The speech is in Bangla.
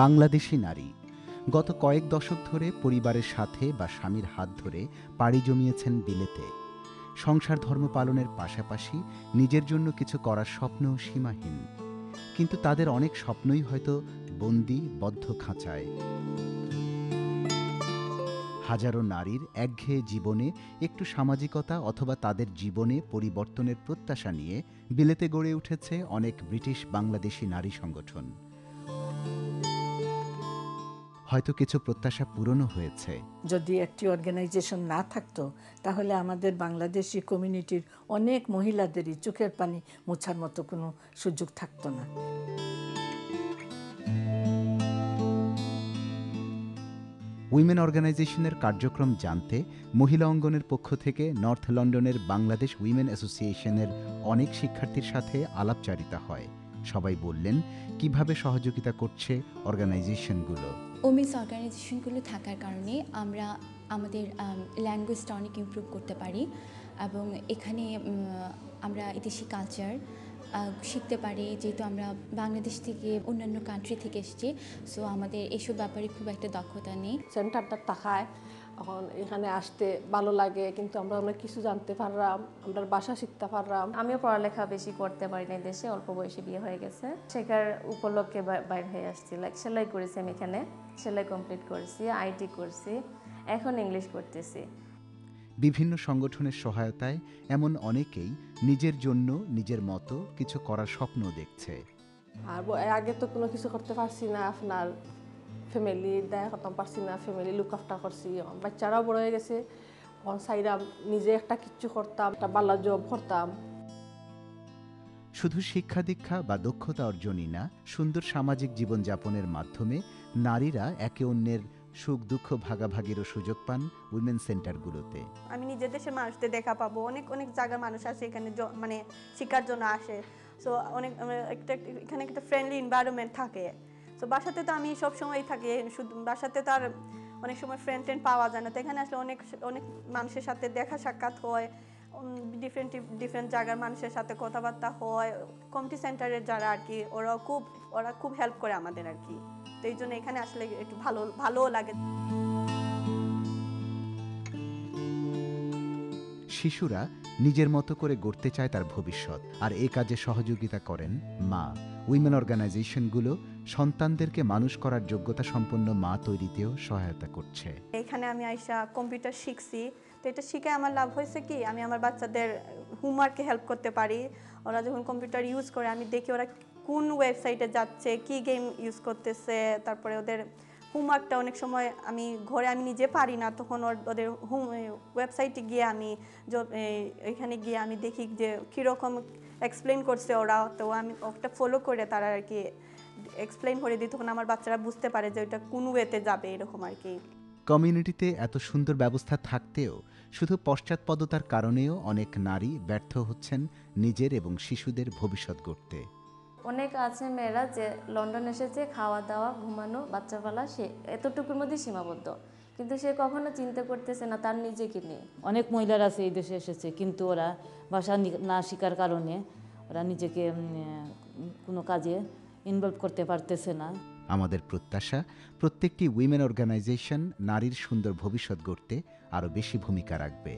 বাংলাদেশি নারী গত কয়েক দশক ধরে পরিবারের সাথে বা স্বামীর হাত ধরে পাড়ি জমিয়েছেন বিলেতে। সংসার ধর্ম পালনের পাশাপাশি নিজের জন্য কিছু করার স্বপ্নও সীমাহীন, কিন্তু তাদের অনেক স্বপ্নই হয়তো বন্দি বদ্ধ খাঁচায়। হাজারো নারীর একঘেয়ে জীবনে একটু সামাজিকতা অথবা তাদের জীবনে পরিবর্তনের প্রত্যাশা নিয়ে বিলেতে গড়ে উঠেছে অনেক ব্রিটিশ বাংলাদেশি নারী সংগঠন। হয়তো কিছু প্রত্যাশা পূরণও হয়েছে। যদি একটি অর্গানাইজেশন না থাকতো তাহলে আমাদের বাংলাদেশি কমিউনিটির অনেক মহিলাদেরই চোখের পানি মোছার মতো কোনো সুযোগ থাকতো না। উইমেন অর্গানাইজেশনের কার্যক্রম জানতে মহিলা অঙ্গনের পক্ষ থেকে নর্থ লন্ডনের বাংলাদেশ উইমেন অ্যাসোসিয়েশনের অনেক শিক্ষার্থীর সাথে আলাপচারিতা হয়। সবাই বললেন কিভাবে সহযোগিতা করছে অর্গানাইজেশনগুলো। উইমেন্স অর্গানাইজেশনগুলো থাকার কারণে আমরা আমাদের ল্যাঙ্গুয়েজটা অনেক ইমপ্রুভ করতে পারি এবং এখানে আমরা এদেশি কালচার শিখতে পারি, যেহেতু আমরা বাংলাদেশ থেকে অন্যান্য কান্ট্রি থেকে এসেছি। সো আমাদের এসব ব্যাপারে খুব একটা দক্ষতা নেই। সেন্টারটা থাকায় এখন এখানে আসতে ভালো লাগে, কিন্তু আমরা অনেক কিছু জানতে পারলাম, আমরা ভাষা শিখতে পারলাম। আমিও পড়ালেখা বেশি করতে পারি না দেশে, অল্প বয়সে বিয়ে হয়ে গেছে। শেখার উপলক্ষে বাইর হয়ে আসছি। লাইক সেলাই করেছি আমি এখানে, সেলাই কমপ্লিট করেছি, আইটি করছি, এখন ইংলিশ করতেছি। বিভিন্ন সংগঠনের সহায়তায় এমন অনেকেই নিজের জন্য নিজের মতো কিছু করার স্বপ্ন দেখছে। আর আগে তো কোনো কিছু করতে পারছি না, আপনার ফ্যামিলি দেখা করতাম পারছি না, ফ্যামিলি লুক আফটার করছি, বাচ্চারাও বড় হয়ে গেছে, চাইলাম নিজে একটা কিছু করতাম, একটা ভালো জব করতাম। শুধু শিক্ষা দীক্ষা বা দক্ষতা অর্জনই না, সুন্দর সামাজিক জীবনযাপনের মাধ্যমে নারীরা একে অন্যের সুখ দুঃখ ভাগাভাগিরও সুযোগ পান উইমেন সেন্টারগুলোতে। আমি নিজের দেশের মানুষদের দেখা পাবো, অনেক অনেক জায়গার মানুষ আসে এখানে, মানে শিক্ষার জন্য আসে। সো অনেক এখানে একটা ফ্রেন্ডলি এনভায়রনমেন্ট থাকে। সো বাসাতে তো আমি সবসময়ই থাকি, শুধু বাসাতে তো আর অনেক সময় ফ্রেন্ড পাওয়া যায় না। তো এখানে আসলে অনেক অনেক মানুষের সাথে দেখা সাক্ষাৎ হয়, ডিফারেন্ট জায়গার মানুষের সাথে কথাবার্তা হয়। কমিউনিটি সেন্টারের যারা আর কি, ওরা খুব হেল্প করে আমাদের আর কি। তো এই জন্য এখানে আসলে একটু ভালোও লাগে। শিশুরা নিজের মতো করে গড়তে চায় তার ভবিষ্যৎ, আর এ কাজে সহযোগিতা করেন মা। উইমেন অর্গানাইজেশনগুলো সন্তানদেরকে মানুষ করার যোগ্যতা সম্পন্ন মা তৈরিতেও সহায়তা করছে। এখানে আমি আইসা কম্পিউটার শিখছি। তো এটা শিখে আমার লাভ হয়েছে কি, আমি আমার বাচ্চাদের হোমওয়ার্কে হেল্প করতে পারি। ওরা যখন কম্পিউটার ইউজ করে আমি দেখি ওরা কোন ওয়েবসাইটে যাচ্ছে, কি গেম ইউজ করতেছে। তারপরে ওদের হোমওয়ার্কটা অনেক সময় আমি ঘরে নিজে পারি না, তখন ওদের ওয়েবসাইটে গিয়ে এখানে গিয়ে আমি দেখি যে কীরকম এক্সপ্লেন করছে ওরা। তো আমি ওটা ফলো করে তারা আর কি এক্সপ্লেন করে দিই, তখন আমার বাচ্চারা বুঝতে পারে যে ওইটা কোন ওয়েতে যাবে, এরকম আর কি। কমিউনিটিতে এত সুন্দর ব্যবস্থা থাকতেও শুধু পশ্চাৎপদতার কারণেও অনেক নারী ব্যর্থ হচ্ছেন নিজের এবং শিশুদের ভবিষ্যৎ গড়তে। অনেক আছে মেয়েরা যে লন্ডন এসেছে, খাওয়া দাওয়া ঘুমানো বাচ্চা পালা সে এতটুকুর মধ্যে সীমাবদ্ধ, কিন্তু সে কখনো চিন্তা করতেছে না তার নিজেকে নিয়ে। অনেক মহিলারা আছে এই দেশে এসেছে, কিন্তু ওরা ভাষা না শেখার কারণে ওরা নিজেকে কোনো কাজে ইনভলভ করতে পারতেছে না। আমাদের প্রত্যাশা প্রত্যেকটি উইমেন অর্গানাইজেশন নারীর সুন্দর ভবিষ্যৎ গড়তে আরও বেশি ভূমিকা রাখবে।